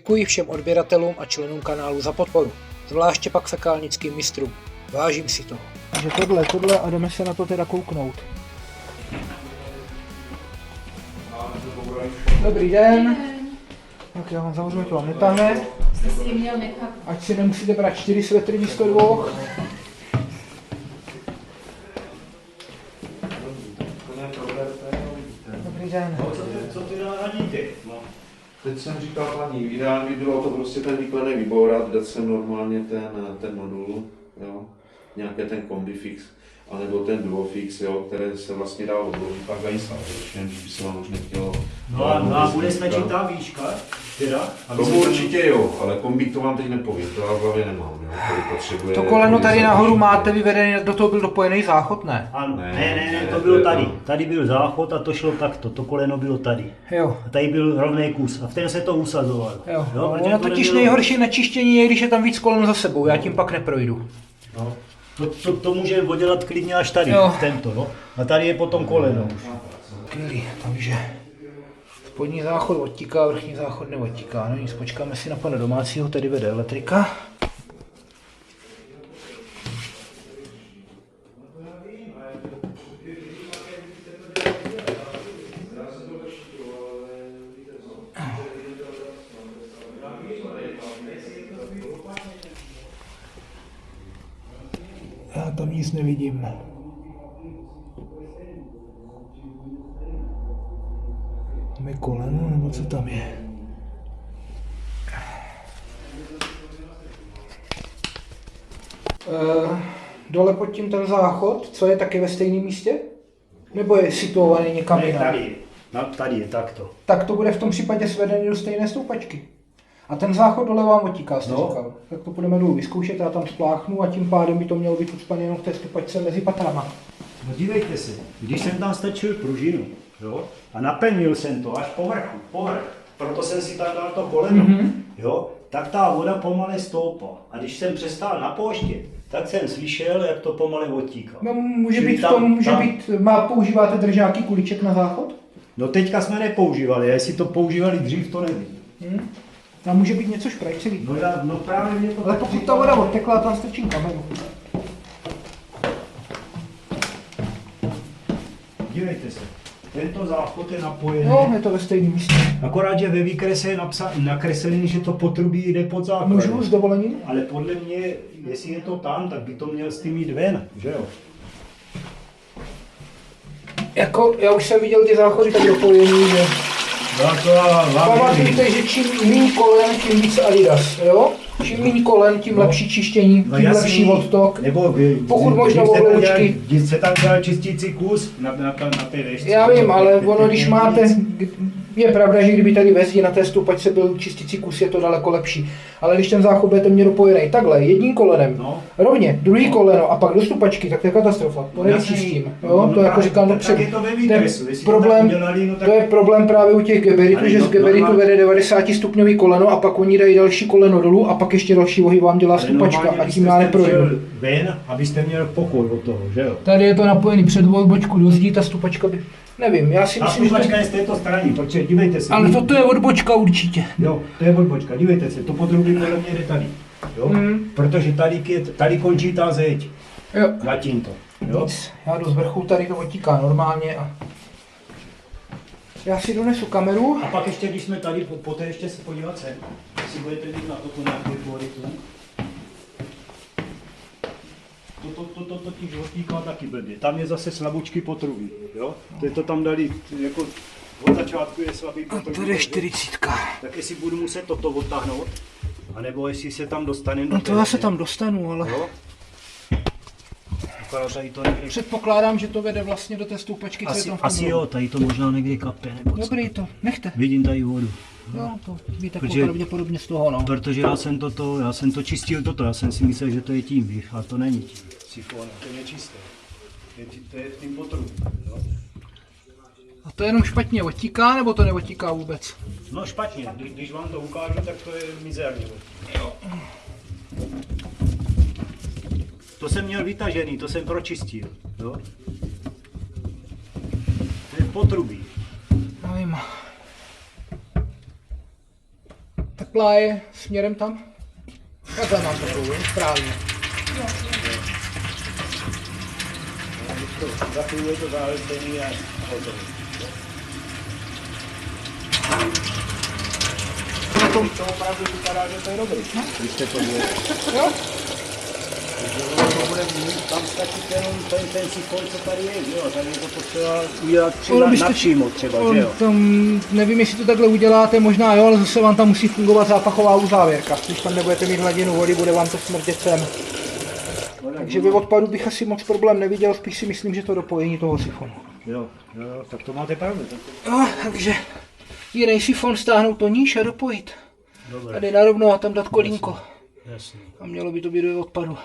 Děkuji všem odběratelům a členům kanálu za podporu, zvláště pak fekálnickým mistrům. Vážím si toho. Takže tohle a jdeme se na to teda kouknout. Dobrý den. Tak já vám samozřejmě to vám netáhne. Ať si nemusíte brát 4 svetry místo 2. Dobrý den. Co ty radíte? No. Teď jsem říkal paní, ideálně by bylo to prostě ten výklenek vybourat, dát sem normálně ten modul, jo, nějaký ten kombifix, anebo ten duofix, jo, které se vlastně dá odložit pak zainstalovat, když by se vám už nechtělo. No a bude stačit ta výška, teda? Tomu určitě jo, ale kombík to vám teď nepovím, to já v hlavě nemám, jo, který potřebuje. To koleno tady nahoru máte vyvedený, do toho byl dopojený záchod, ne? Ano, ne, to bylo tady. Tady byl záchod a to šlo takto, to koleno bylo tady. Jo. A tady byl rovný kus a v ten se to usazovalo. Jo. Ono totiž nejhorší na čištění je, když je tam víc kolen za sebou, já tím pak neprojdu. No. To můžeme oddělat klidně až tady, tento, no. A tady je potom koleno už. Takže spodní záchod odtíká, vrchní záchod neodtíká. No nic, počkáme si na pana domácího, tady vede elektrika. Já tam nic nevidím. Tam je koleno, nebo co tam je? Dole pod tím ten záchod, co je taky ve stejném místě? Nebo je situovaný někam jinam? Tady je takto. Tak to bude v tom případě svedený do stejné stoupačky. A ten záchod dole vám odtíká, jste říkal. Tak to budeme dolů vyzkoušet, já tam spláchnu a tím pádem by to mělo být ucpané jenom v té stoupačce mezi patrama. No dívejte se, když jsem tam stačil pružinu, jo, a napevnil jsem to až povrch, proto jsem si tam dal to koleno, jo, tak ta voda pomale stoupá. A když jsem přestál na pouště, tak jsem slyšel, jak to pomale odtíká. No, může být, používáte držáky kuliček na záchod? No teďka jsme nepoužívali, a jestli to používali dřív, to nevím. A může být něco šprajcový. No právě mě to... Ale pokud ta voda odtekla, tam strčím kameru. Dívejte se, tento záchod je napojený. No, je to ve stejném místě. Akorát, že ve výkrese je nakreslený, že to potrubí jde pod základ. Můžu s dovolením? Ale podle mě, jestli je to tam, tak by to měl s tím jít ven, že jo? Jako, já už jsem viděl ty záchody tak dopojený, že... Pamatujte, že čím méně kolen, tím víc Adidas, jo? Čím méně kolen, tím lepší čištění, tím lepší odtok. Pokud možno obloučky. Když se tam dělal čistící kus na té věžce. Já vím, ale ono, když máte... Je pravda, že kdyby tady ve zdi na té stoupačce byl čistící kus, je to daleko lepší. Ale když ten záchod budete mít dopojený takhle, jedním kolenem, rovně, druhý koleno a pak do stupačky, tak to je katastrofa. To nevyčistím. To jako říkám dopředu. To je problém právě u těch geberitů, že z geberitu vede 90 stupňový koleno a pak oni dají další koleno dolů a pak ještě další ohyb vám dělá stupačka a tím já neprojdu. Ven, abyste měl pokoj od toho, že jo? Tady je to napojený před odbočku do zdí, ta stupačka by... Nevím, já si myslím, že... Stupačka je z této strany, protože dívejte se. Ale toto je odbočka určitě. Jo, to je odbočka, dívejte se, to podrubí podle mě jde tady. Jo? Protože tady končí ta zeď. Jo. Na tímto. Jo? Nic, já jdu z vrchu, tady to odtíká normálně a... Já si donesu kameru. A pak ještě, když jsme tady, poté ještě se podívat sem, jestli budete mít na toto nějaký kvalitu. To totiž odtíká taky blbě. Tam je zase slabučky potrubí, jo? To tam dali, jako od začátku je slabý potrubí. A tady je 40. Tak jestli budu muset toto odtáhnout, anebo jestli se tam dostane... No to já se tam dostanu, ale... Jo? Tady to někde... Předpokládám, že to vede vlastně do té stoupačky, co je tam v tom Asi jo, tady to možná někde kape, nebo Dobrý to, nechte. Vidím tady vodu. Jo, to víte pravděpodobně z toho, no. Protože já jsem to čistil toto, já jsem si myslel, že to je tím, víš, ale to není tím. Sifon, to je čisté. To je v tím potrubí, jo. A to jenom špatně odtíká, nebo to neodtíká vůbec? No špatně, když vám to ukážu, tak to je mizerně. Jo. To jsem měl vytažený, to jsem pročistil, jo. To je potrubí. Já vím. Tak pláje směrem tam? Takhle mám to půjdu, správně. Za chvíli je to záležení a hotovo. To opravdu vypadá, že to je dobrý. Když jste to dělali. Jo? To bude mít, tam stačí jenom ten sifon, co tady je, jo? Tady je to potřeba udělat napřímo třeba, že jo? Tam, nevím, jestli to takhle uděláte, možná jo, ale zase vám tam musí fungovat zápachová uzávěrka. Když tam nebudete mít hladinu vody, bude vám to smrdět sem. Takže ve odpadu bych asi moc problém neviděl, spíš si myslím, že to dopojení toho sifonu. Jo, tak to máte pravdu. Jo, takže jiný sifon stáhnout to níž a dopojit. Dobré. Tady narovno a tam dát kolínko. Jasně. A mělo by to být do odpadu.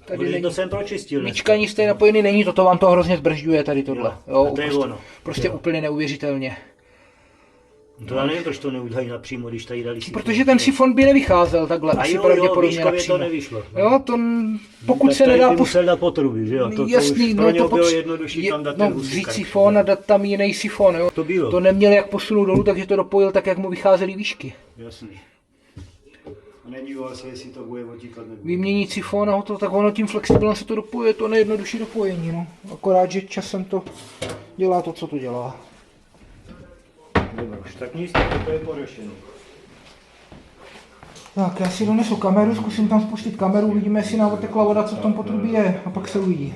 Tady To jsem pročistil. Míčka nic tady napojený není, toto vám to hrozně zbržďuje tady tohle. Jo, to je prostě, ono. prostě úplně neuvěřitelně. To já nevím, proč to neudělají napřímo, když tady dali sifon. Protože ten sifon by nevycházel takhle, a asi jo, pravděpodobně napřímo. to nevyšlo. No. Jo, to pokud tak se nedá musel dát potruby, že jo? To jasný, už pro no něho to bylo jednodušší tam dát ten vzít husík. sifon a dát tam jiný sifon, jo. To bylo. To neměl jak posunout dolů, takže to dopojil tak, jak mu vycházely výšky. Jasný. Nedíval se, jestli to bude otíkat nebo... Vyměnit sifon a to, tak ono tím flexibilně se to dopojuje, to nejjednodušší dopojení, no. Akorát, že časem to dělá to, co to dělá. Dobře, už tak nic, tak to je pořešené. Tak, já si donesu kameru, zkusím tam spustit kameru, uvidíme, jestli nám otekla voda, co v tom potrubí je, a pak se uvidí.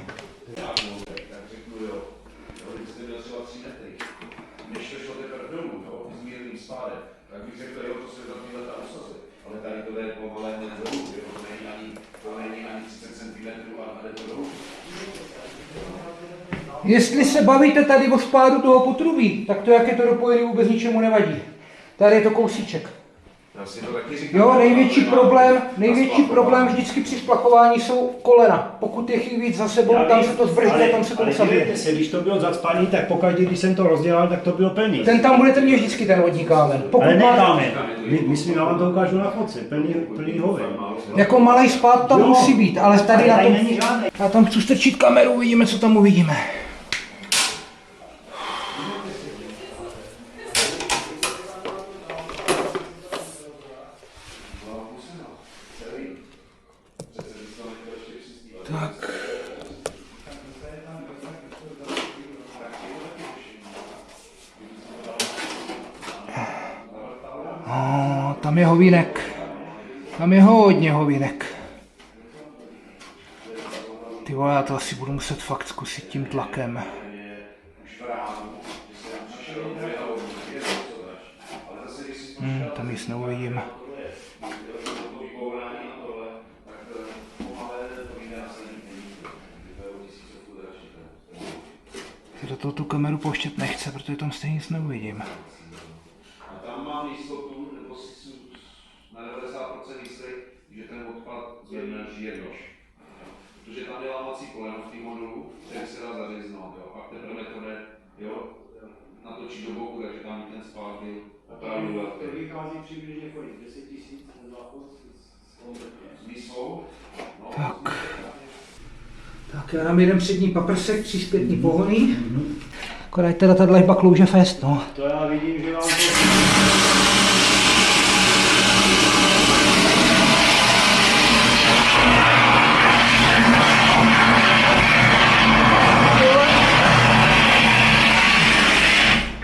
Jestli se bavíte tady o spádu toho potrubí, tak to, jak je to dopojený, vůbec ničemu nevadí. Tady je to kousíček. Jo, největší problém vždycky při splachování jsou kolena. Pokud je chybí za sebou, tam se to zbržďuje, tam se to usazuje. Když to bylo zacpaný, tak pokaždé, když jsem to rozdělal, tak to bylo plný. Ten tam budete mít vždycky ten vodní kámen. Ale ne kámen. Myslím, já vám to ukážu na fotce, plný hoven. Jako malej spád tam musí být, ale tady na tom... není žádný. Já tam chci strčit kameru, uvidíme, co tam uvidíme. Tak. Tam je hovínek. Tam je hodně hovínek. Ty vole, já to asi budu muset fakt zkusit tím tlakem. Tam nic neuvidím. Do toho tu kameru pouštět nechce, protože tam stejně nic neuvidím. A tam mám jistotu, nebo na 90% jistý, že ten odpad zvedne jednož. Protože tam je lámací koleno v té modulu, který se dá zařeznout, jo. Pak teprve to jde, jo, natočí do boku, takže tam ten spát byl opravdu velký. To vychází přibližně kolik? 10 000 záchod s výsvou? Tak já dám jeden přední paprsek, 3 zpětní pohony. Akorát teda ta dlažba klouže fest, no. To já vidím, že vám to...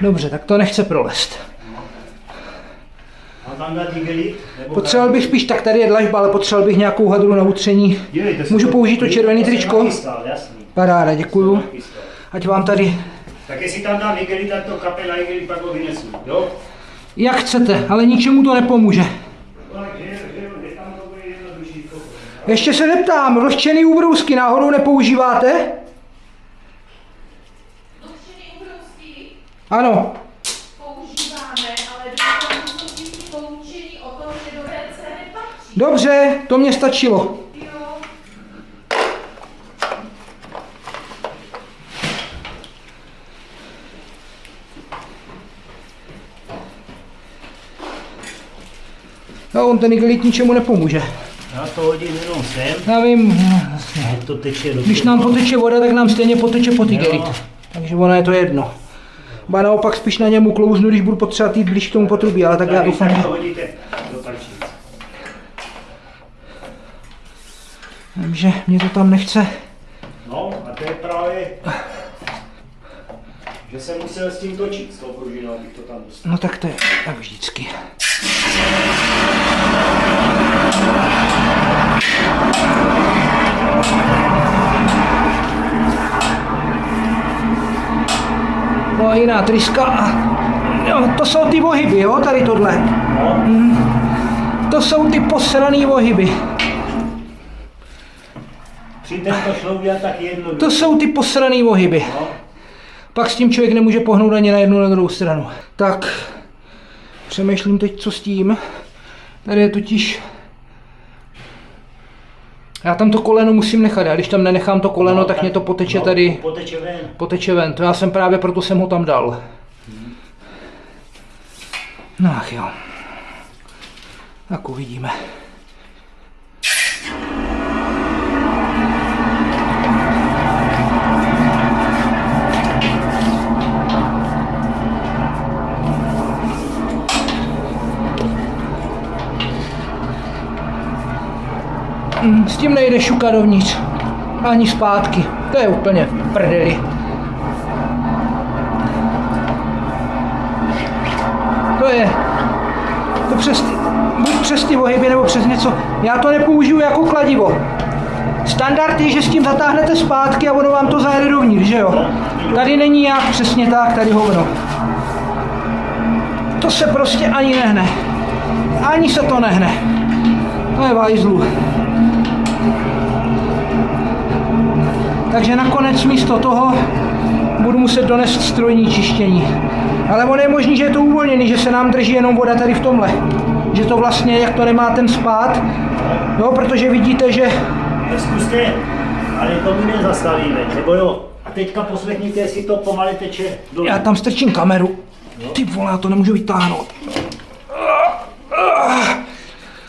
Dobře, tak to nechce prolest. A tam dát igelit? Potřeboval bych spíš, tak tady je dlažba, ale potřeboval bych nějakou hadru na utření. Můžu použít to červený tričko? Paráda, děkuju. Ať vám tady... Tak jestli tam dám igelit, tak to kape na igelit, pak ho vynesu, jo? Jak chcete, ale ničemu to nepomůže. Ještě se neptám, rozčený ubrousky náhodou nepoužíváte? Rozčený ubrousky? Ano. Používáme, ale do toho musí být poučení o tom, že do WC nepatří. Dobře, to mě stačilo. Jo. No, on ten igelit ničemu nepomůže. Já to hodím jenom sem. Já vím, jasně. To teče do... Když nám poteče voda, tak nám stejně poteče pod igelit. Takže ono je to jedno. Ba naopak spíš na němu klouznu, když budu potřebovat jít blíž k tomu potrubí, ale tak já doufám, že... hodíte do talčí. Vím, že mě to tam nechce. No a to je právě, že jsem musel s tím točit, s tou pružinou, abych to tam dostal. No tak to je tak vždycky. No a jiná tryska. Jo, to jsou ty ohyby, jo, tady tohle. To jsou ty posraný ohyby. Přitom to šlo udělat tak jednoduše. To jsou ty posraný ohyby. No. Pak s tím člověk nemůže pohnout ani na jednu, na druhou stranu. Tak, přemýšlím teď, co s tím. Tady je totiž... Já tam to koleno musím nechat, a když tam nenechám to koleno, no, tak mě to poteče tady... Poteče ven. Poteče ven, to já jsem právě proto jsem ho tam dal. No ach jo. Tak uvidíme. S tím nejde šukat dovnitř. Ani zpátky. To je úplně v prdeli. To je... To buď přes ty ohyby nebo přes něco. Já to nepoužiju jako kladivo. Standard je, že s tím zatáhnete zpátky a ono vám to zajede dovnitř, že jo? Tady není jak, přesně tak, tady hovno. To se prostě ani nehne. Ani se to nehne. To je vajzlu. Takže nakonec místo toho budu muset donést strojní čištění. Ale ono je možný, že je to uvolněný, že se nám drží jenom voda tady v tomhle. Že to vlastně, jak to nemá ten spád, jo, protože vidíte, že... Zkuste, ale to my nezastavíme, nebo jo? A teďka poslechněte, jestli to pomalu teče dolů. Já tam strčím kameru. Ty vole, já to nemůžu vytáhnout.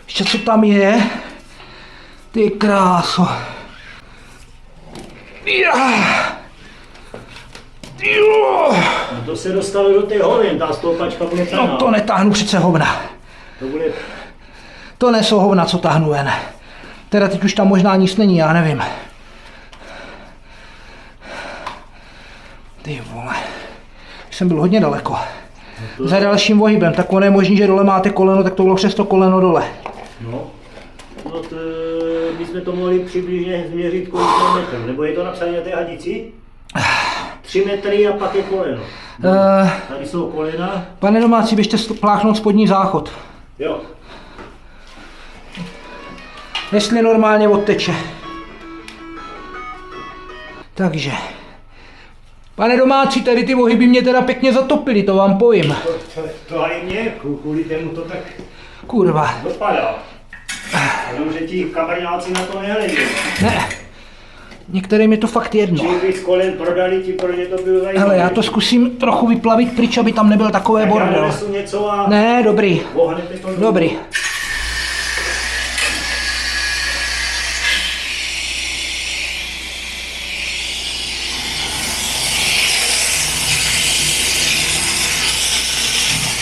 Ještě co tam je? Ty kráso. No to se dostalo do té hovin, ta stoupačka bude plná. No to netáhnu přece hovna. To bude... To nejsou hovna, co táhnu ven. Teda teď už tam možná nic není, já nevím. Ty vole. Jsem byl hodně daleko. Za dalším ohybem, tak ono je možný, že dole máte koleno, tak to bylo přes to koleno dole. No to, my jsme to mohli přibližně změřit kolik metrů, nebo je to napsané na té hadici? 3 metry a pak je koleno. Tady jsou kolena. Pane domácí, běžte pláchnout spodní záchod. Jo. Jestli normálně odteče. Takže. Pane domácí, tady ty ohyby mě teda pěkně zatopily, to vám povím. To ani mě, kvůli tému to tak Kurva. dopadá. Jenomže ti kabrňáci na to nehledí. Ne. Některým je to fakt jedno. Čili by z kolen prodali ti, pro ně to bylo zajímavé. Hele, já to zkusím trochu vyplavit pryč, aby tam nebyl takové bordel. Já donesu něco a... Ne, dobrý. Ohnete to Dobrý.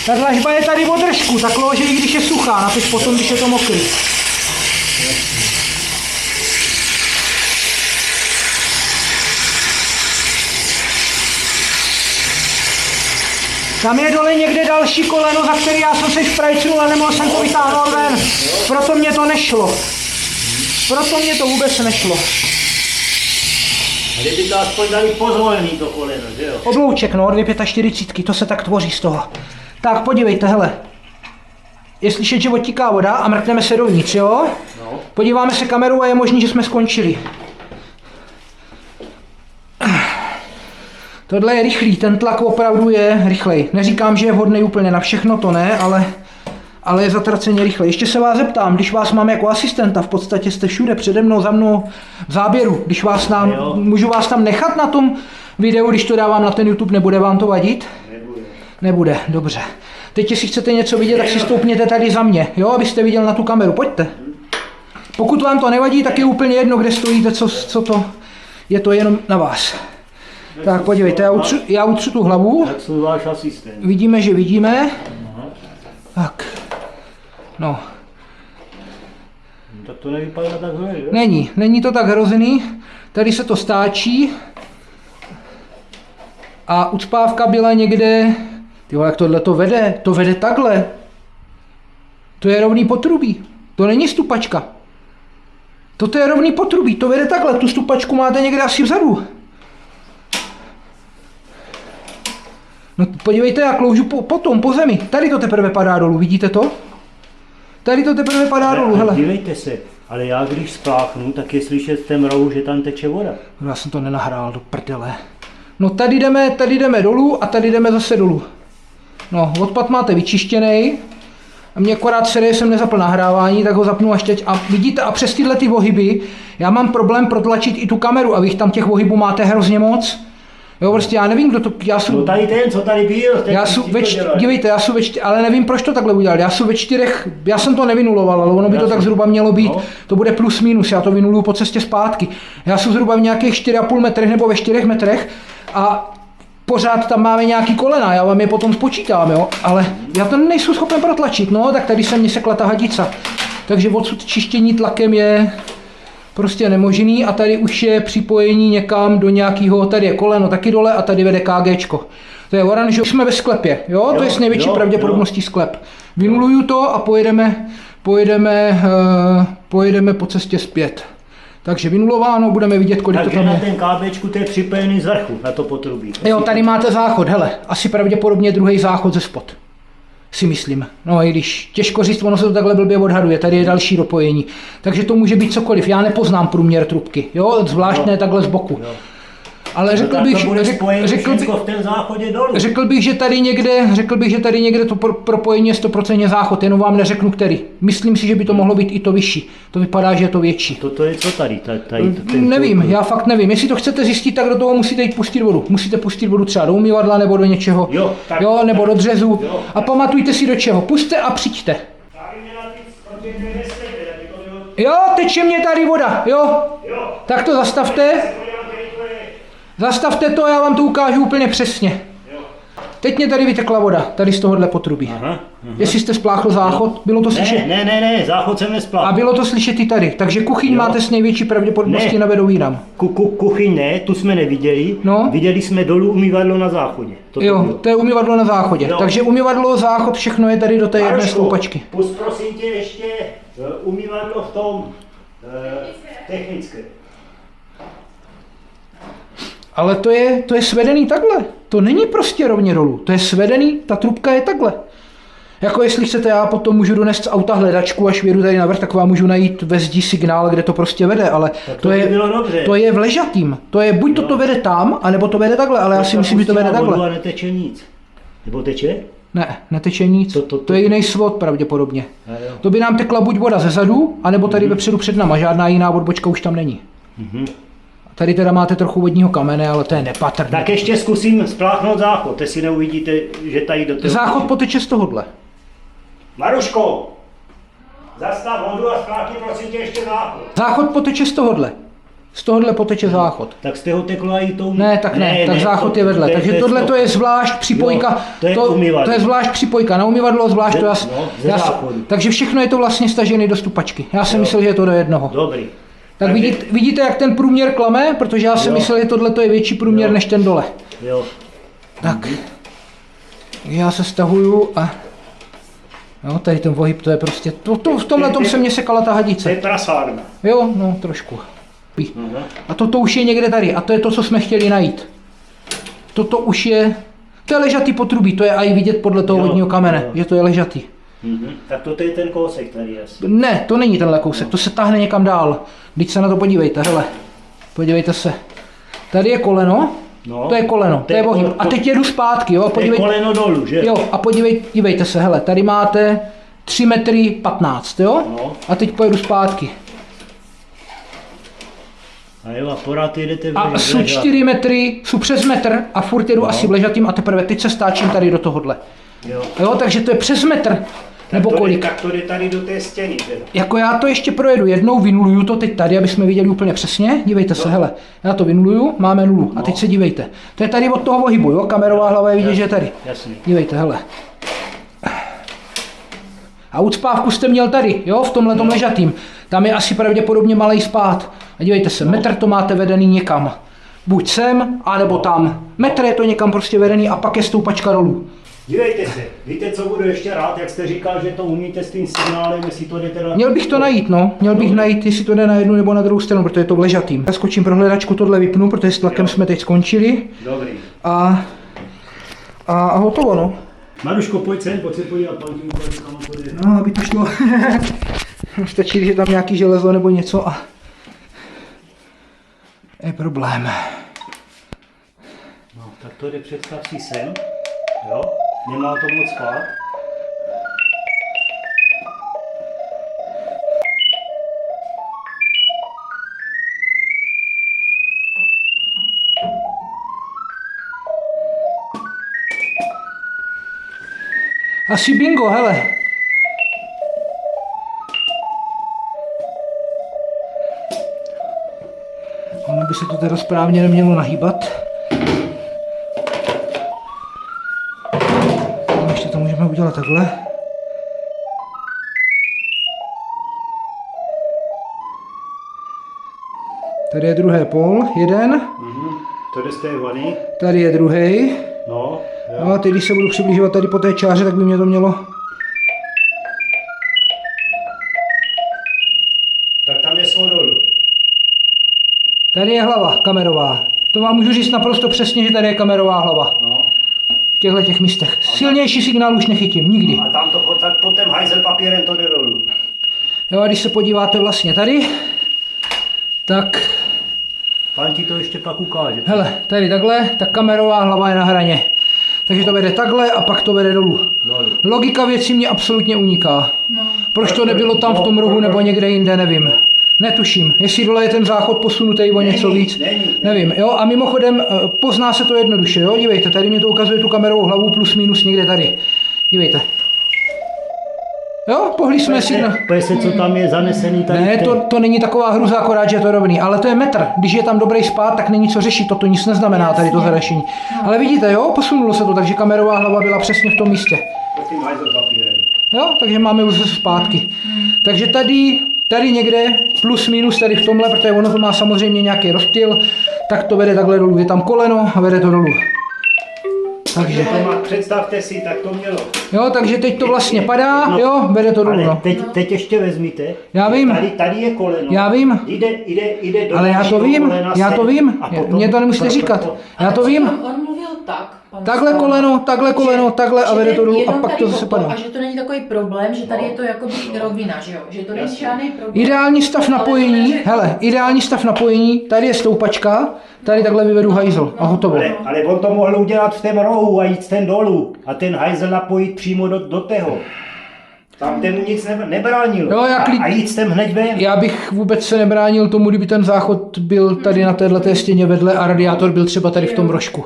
Ta dlažba je tady od držku, tak lože, i když je suchá, napiš potom, když je to mokrý. Tam je dole někde další koleno, za který já jsem se šprajcnul a nemohl jsem to vytáhnout ven. Proto mě to nešlo. Proto mě to vůbec nešlo. A kdyby to aspoň dali pozvolený to koleno, že jo? Oblouček, no, 2,45, to se tak tvoří z toho. Tak podívejte, hele. Je slyšet, že odtíká voda a mrkneme se dovnitř, jo? No. Podíváme se kamerou a je možný, že jsme skončili. Tohle je rychlý, ten tlak opravdu je rychlej. Neříkám, že je vhodný úplně na všechno, to ne, ale je zatraceně rychlej. Ještě se vás zeptám, když vás mám jako asistenta, v podstatě jste všude přede mnou, za mnou v záběru, když vás můžu vás tam nechat na tom videu, když to dávám na ten YouTube, nebude vám to vadit? Nebude, dobře. Teď, jestli chcete něco vidět, tak si stoupněte tady za mě, jo, abyste viděl na tu kameru, pojďte. Pokud vám to nevadí, tak je úplně jedno, kde stojíte, co to, je to jenom na vás. Tak podívejte, já utřu tu hlavu. Tak jsou váš asistent. Vidíme, že vidíme. Tak. No. Tak to nevypadá tak zle, jo? Není to tak hrozný. Tady se to stáčí. A ucpávka byla někde... Ty vole, jak tohle to vede? To vede takhle. To je rovný potrubí. To není stupačka. Toto je rovný potrubí, to vede takhle. Tu stupačku máte někde asi vzadu. No podívejte, jak loužu po zemi. Tady to teprve padá dolů, vidíte to? Tady to teprve padá dolů, hele. Dívejte se, ale já když spláchnu, tak je slyšet v té mrahu, že tam teče voda. No, já jsem to nenahrál do prdele. No tady jdeme dolů a tady jdeme zase dolů. No, odpad máte vyčištěný. A mě akorát série jsem nezapl nahrávání, tak ho zapnu až teď. A vidíte, a přes tyhle ty ohyby, já mám problém protlačit i tu kameru a vy tam těch ohybů máte hrozně moc. Jo, prostě já nevím, kdo to, No tady ten, co tady byl, dívejte, ale nevím, proč to takhle udělal. Já jsem ve 4, já jsem to nevynuloval, ale ono by to tak zhruba mělo být, to bude plus minus, já to vynuluju po cestě zpátky. Já jsem zhruba v nějakých 4,5 metrech nebo ve 4 metrech a pořád tam máme nějaký kolena, já vám je potom spočítám, jo, ale já to nejsem schopen protlačit, no, tak tady se mě sekla ta hadica. Takže odsud čištění tlakem je prostě nemožný a tady už je připojení někam do nějakého, tady je koleno taky dole a tady vede KGčko. To je oranžový, jsme ve sklepě, jo, to je s největší pravděpodobností sklep. Vynuluju to a pojedeme po cestě zpět. Takže vynulováno, budeme vidět, kolik takže to tam je. Takže na ten KBčku to je připojený z vrchu, na to potrubí. Jo, tady máte záchod, hele, asi pravděpodobně druhý záchod ze spod. Si myslím. No i když těžko říct, ono se to takhle blbě odhaduje, tady je další dopojení. Takže to může být cokoliv, já nepoznám průměr trubky, jo, zvlášť ne takhle z boku. Jo. Ale řekl bych, že tady někde to propojení je 100% záchod, jenom vám neřeknu který. Myslím si, že by to mohlo být i to vyšší. To vypadá, že je to větší. To je co tady? Nevím, já fakt nevím. Jestli to chcete zjistit, tak do toho musíte jít pustit vodu. Musíte pustit vodu třeba do umyvadla nebo do něčeho. Jo, nebo do dřezu. A pamatujte si do čeho. Pusťte a přijďte. Jo, teče mě tady voda, jo. Tak to zastavte. Zastavte to, já vám to ukážu úplně přesně. Teď mě tady vytekla voda, tady z tohohle potrubí. Aha. Jestli jste spláchl záchod, bylo to slyšet? Ne, záchod jsem nespláchl. A bylo to slyšet i tady, takže kuchyň máte s největší pravděpodobností na vedovíram. Kuchyň ne, tu jsme neviděli, viděli jsme dolů umyvadlo na záchodě. To je umyvadlo na záchodě, takže umyvadlo, záchod, všechno je tady do té jedné stoupačky. Pust prosím tě ještě umyvadlo v tom technické. Ale to je svedený takhle. To není prostě rovně dolů. To je svedený, ta trubka je takhle. Jako jestli chcete, já potom můžu donést z auta hledačku, až vědu tady navrch, tak vám můžu najít ve zdi signál, kde to prostě vede, ale to je v ležatým. To je buď to vede tam, anebo to vede takhle, ale já si myslím, že to vede takhle. A neteče nic. Nebo teče? Ne, neteče nic. To je jiný svod pravděpodobně. To by nám tekla buď voda ze zadu, anebo tady vepředu před náma. Žádná jiná odbočka už tam není. Tady teda máte trochu vodního kamene, ale to je nepatrné. Tak ještě zkusím spláchnout záchod, jestli neuvidíte, že tady do toho... Záchod poteče z tohohle. Maruško, zastav vodu a spláchni prosím tě ještě záchod. Záchod poteče z tohohle. Z tohohle poteče záchod. Tak z toho teklo i tou... Ne, tak záchod je vedle. Takže tohle to je zvlášť připojka. To je zvlášť připojka na umyvadlo, zvlášť to takže všechno je to vlastně stažené do stupačky. Já jsem myslel, že je to do jednoho. Dobrý. Tak vidíte, jak ten průměr klame? Protože já jsem myslel, že tohle je větší průměr než ten dole. Jo. Tak. Já se stahuju a... No, tady ten vohyb, to je prostě... V tomhletom se mě sekala ta hadice. To je prasárna. Jo, no, trošku. A toto už je někde tady. A to je to, co jsme chtěli najít. Toto už je... To je ležatý potrubí, to je i vidět podle toho vodního kamene, že to je ležatý. Tak to je ten kousek tady asi. Ne, to není tenhle kousek, to se táhne někam dál. Teď se na to podívejte, hele. Podívejte se. Tady je koleno, to je koleno, to je vohyb. A teď jedu zpátky, jo. To je koleno dolů, že? Jo, a podívejte se, hele, tady máte 3 metry 15, jo? A teď pojedu zpátky. A jo, a pořád jedete a jsou 4 metry, jsou přes metr a furt jedu asi v ležatým a teprve teď se stáčím tady do tohohle. Jo, takže to je přes metr. Nebo kolik? Tak to jde tady do té stěny teda. Jako já to ještě projedu jednou, vynuluju to teď tady, aby jsme viděli úplně přesně. Dívejte se, hele, já to vynuluju, máme nulu. A teď se dívejte. To je tady od toho ohybu, jo? Kamerová hlava je vidět, že je tady. Jasně. Dívejte, hele. A ucpávku jste měl tady, jo, v tomhletom ležatým. Tam je asi pravděpodobně malej spát. A dívejte se, metr to máte vedený někam. Buď sem, anebo tam. Metr je to někam prostě vedený a pak je stoupačka dolů. Dívejte se, víte, co budu ještě rád, jak jste říkal, že to umíte s tím signálem, jestli to jde teda... Měl bych to najít, no. Měl bych najít, jestli to jde na jednu nebo na druhou stranu, protože je to v ležatým. Já skočím pro hledačku, tohle vypnu, protože s tlakem jsme teď skončili. Dobrý. A hotovo, no. Maruško, pojď sem, pojď se podívat, pan tím ukáže, kam to jde. No, aby to šlo. Stačí, když je tam nějaký železo nebo něco a... je problém. No, tak to jde, představ si sem, jo, nemá to moc spát. Asi bingo, hele. Ono by se to teda správně nemělo nahýbat. No, ještě to můžeme udělat takhle. Tady je druhé pol, jeden. To jde z té vany. Tady je druhý. No, jo. No a teď, když se budu přibližovat tady po té čáře, tak by mě to mělo... Tak tam je svou dolů. Tady je hlava kamerová. To vám můžu říct naprosto přesně, že tady je kamerová hlava. No. V těchto těch místech. Silnější signál už nechytím, nikdy. A tam to, tak pod tím hajzel papírem to jde dolů. Jo, a když se podíváte vlastně tady, tak, Pan ti to ještě pak ukáže. hele, tady takhle, tak kamerová hlava je na hraně. Takže to vede takhle a pak to vede dolů. Logika věcí mě absolutně uniká. Proč to nebylo tam v tom rohu nebo někde jinde, nevím. Netuším, jestli dole je ten záchod posunutý o něco víc, nevím, jo, a mimochodem pozná se to jednoduše, jo, dívejte, tady mě to ukazuje tu kamerovou hlavu plus minus někde tady, dívejte. Jo, pohli jsme si na... Pojď co tam je zanesený tady. Ne, to není taková hruza, akorát, že je to rovný, ale to je metr, když je tam dobrý spát, tak není co řešit, toto nic neznamená tady to zařešení. Ale vidíte, jo, posunulo se to, takže kamerová hlava byla přesně v tom místě. Pod tím hajzel papírem. Jo, takže máme už zase zpátky. Takže tady někde, plus minus tady v tomhle, protože ono to má samozřejmě nějaký rozptyl, tak to vede takhle dolů. Je tam koleno a vede to dolů. Takže, Představte si, tak to mělo. jo, takže teď to vlastně padá, jo, vede to dolů, Ale no. teď ještě vezmíte. Já vím. Tady je koleno. Já vím. Jde do Ale já to dalšího vím, kolena já to sem vím, a potom- mě to nemusíte říkat. Já to vím. On mluvil tak, pan Takhle Stal, koleno, takhle a že vede jde to dolů a jenom pak tady to zase o padá. A že to není takový problém, že tady je to jakoby rovina, že jo? Že to není žádný problém. Ideální stav napojení, hele, ideální stav napojení, tady je stoupačka, tady takhle vyvedu hajzl a hotovo. Ale on to mohl udělat v tom rohu a jít ten dolů a ten hajzel napojit přímo do toho. Tam temu nic nebránilo. Jo, A jít tam hned ven. Já bych vůbec se nebránil tomu, kdyby ten záchod byl tady na této stěně vedle a radiátor byl třeba tady v tom rožku.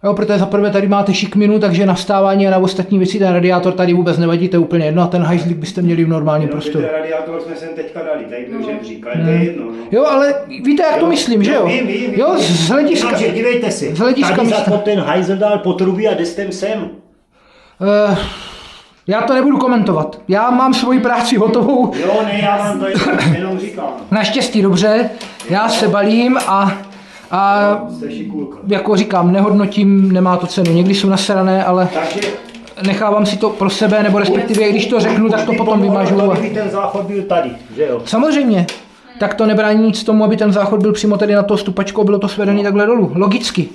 Jo, protože za prvé tady máte šikminu, takže na vstávání a na ostatní věci ten radiátor tady vůbec nevadí, to je úplně jedno a ten hajzlík byste měli v normálním prostoru. Ten radiátor jsme sem teďka dali, tady byl žebřík, ale to je jedno. No. Jo, ale víte, jak to myslím, že jo? Vím. Jo, z hlediska... Jenomže dívejte si, z hlediska tady místa. za ten hajzel dal potrubí a jde sem. Já to nebudu komentovat. Já mám svoji práci hotovou. Jo, ne, já vám to jenom říkám. Naštěstí dobře, já se balím a Jste šikulka. jako říkám, nehodnotím, nemá to cenu. Někdy jsou nasrané, ale Takže nechávám si to pro sebe, nebo respektive, když to řeknu, tak to potom vymažu. Kdyby ten záchod byl tady, že jo? Samozřejmě, tak to nebrání nic tomu, aby ten záchod byl přímo tady na to stupačko, bylo to svedený takhle dolů. Logicky.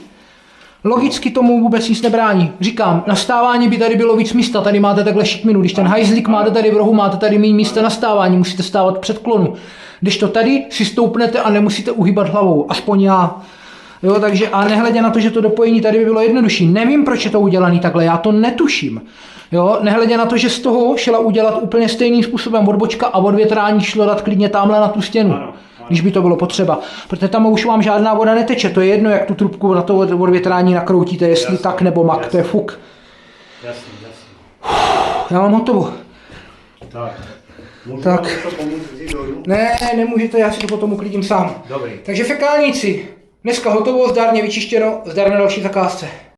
Logicky tomu vůbec nic nebrání. Říkám, na stávání by tady bylo víc místa, tady máte takhle šikminu, když ten hajzlík máte tady v rohu, máte tady méně místa na stávání, musíte stávat před klonu. Když to tady si stoupnete a nemusíte uhýbat hlavou, aspoň já. Jo, takže a nehledě na to, že to dopojení tady by bylo jednodušší. Nevím, proč je to udělané takhle, já to netuším. Jo, nehledě na to, že z toho šla udělat úplně stejným způsobem odbočka a odvětrání šlo dát klidně tamhle na tu stěnu. Když by to bylo potřeba. Protože tam už vám žádná voda neteče, to je jedno, jak tu trubku na to odvětrání nakroutíte, jestli tak nebo mak, to je fuk. Já mám hotovo. Tak. Můžu Tak. vám něco pomůct vzít dolů? Ne, nemůžete, já si to potom uklidím sám. Dobrý. Takže fekálníci, dneska hotovo, zdárně vyčištěno, zdar na další zakázce.